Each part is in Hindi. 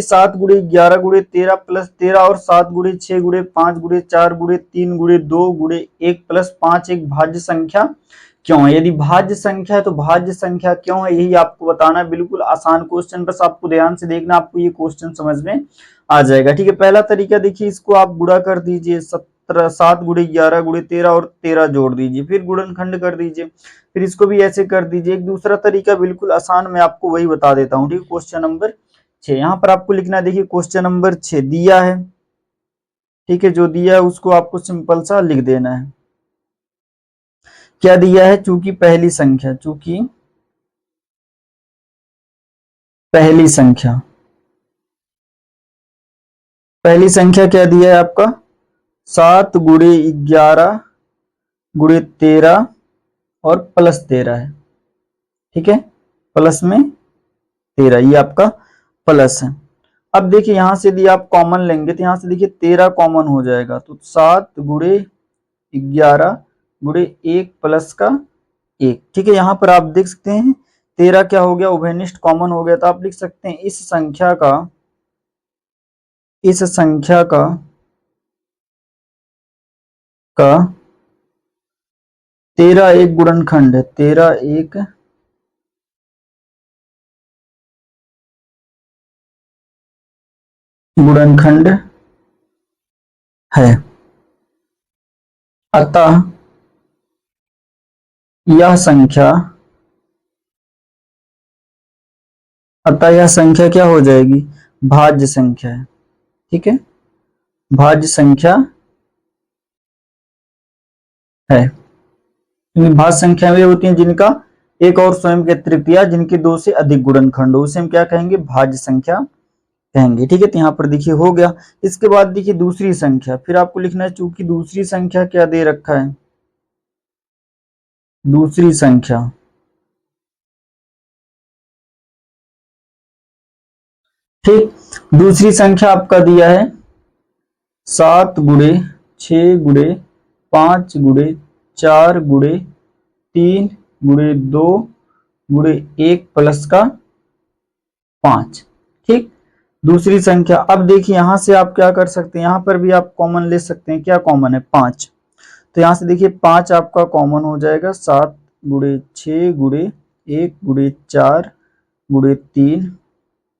7 गुणे 11 गुणे 13 प्लस 13 और 7 गुणे 6 गुणे 5 गुणे 4 गुणे 3 गुणे 2 गुणे 1 प्लस 5 एक भाज्य संख्या क्यों है। यदि भाज्य संख्या है तो भाज्य संख्या क्यों है, यही आपको बताना है। बिल्कुल आसान क्वेश्चन, बस आपको ध्यान से देखना, आपको ये क्वेश्चन समझ में आ जाएगा। ठीक है, पहला तरीका देखिए, इसको आप गुणा कर दीजिए, 7 गुणे 11 गुणे 13 और 13 जोड़ दीजिए, फिर गुणनखंड कर दीजिए, फिर इसको भी ऐसे कर दीजिए। एक दूसरा तरीका बिल्कुल आसान, मैं आपको वही बता देता हूँ। ठीक है, क्वेश्चन नंबर 6 यहाँ पर आपको लिखना है। देखिए क्वेश्चन नंबर 6 दिया है, ठीक है, जो दिया है उसको आपको सिंपल सा लिख देना है। क्या दिया है, चूंकि पहली संख्या, चूंकि पहली संख्या, पहली संख्या क्या दिया है आपका, 7 गुणे 11 गुणे 13 और प्लस 13 है। ठीक है, प्लस में 13, ये आपका प्लस है। अब देखिए यहां से यदि आप कॉमन लेंगे तो यहां से देखिए 13 कॉमन हो जाएगा, तो 7 गुणे 11 गुणे 1 प्लस का 1। ठीक है, यहां पर आप देख सकते हैं 13 क्या हो गया, उभयनिष्ठ कॉमन हो गया, तो आप लिख सकते हैं इस संख्या का, इस संख्या का 13 एक गुणनखंड है, 13 एक गुणनखंड है। अतः यह संख्या, अतः यह संख्या क्या हो जाएगी, भाज्य संख्या है। ठीक है, भाज्य संख्या है। भाज्य संख्या वे होती हैं जिनका एक और स्वयं के अतिरिक्त या जिनके 2 से अधिक गुणनखंड हो, उसे हम क्या कहेंगे, भाज्य संख्या कहेंगे। ठीक है, तो यहाँ पर देखिए हो गया। इसके बाद देखिए दूसरी संख्या, फिर आपको लिखना है, चूंकि दूसरी संख्या क्या दे रखा है, दूसरी संख्या, ठीक, दूसरी संख्या आपका दिया है 7 गुणे 6 गुणे 5 गुणे 4 गुणे 3 गुणे 2 गुणे 1 प्लस का 5। ठीक, दूसरी संख्या। अब देखिए यहां से आप क्या कर सकते हैं, यहां पर भी आप कॉमन ले सकते हैं। क्या कॉमन है, 5, तो यहां से देखिए 5 आपका कॉमन हो जाएगा, 7 गुणे 6 गुणे 1 गुणे 4 गुणे 3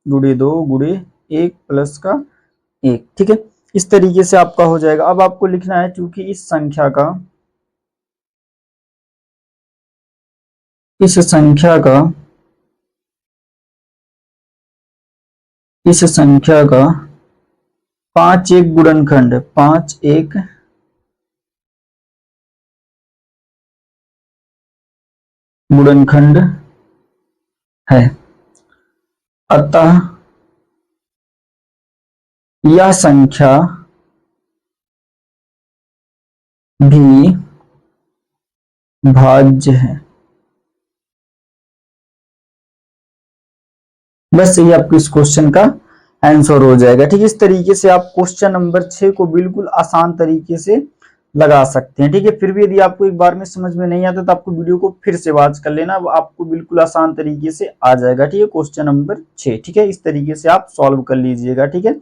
गुणे 2 गुणे 1 प्लस का 1। ठीक है, इस तरीके से आपका हो जाएगा। अब आपको लिखना है, चूंकि इस संख्या का, इस संख्या का, इस संख्या का 5 एक गुणनखंड है, 5 एक गुणनखंड है। अतः यह संख्या भी भाज्य है। बस यही आपको इस क्वेश्चन का आंसर हो जाएगा। ठीक है, इस तरीके से आप क्वेश्चन नंबर 6 को बिल्कुल आसान तरीके से लगा सकते हैं। ठीक है, फिर भी यदि आपको एक बार में समझ में नहीं आता तो आपको वीडियो को फिर से वॉच कर लेना, आपको बिल्कुल आसान तरीके से आ जाएगा। ठीक है, क्वेश्चन नंबर 6, ठीक है, इस तरीके से आप सॉल्व कर लीजिएगा। ठीक है,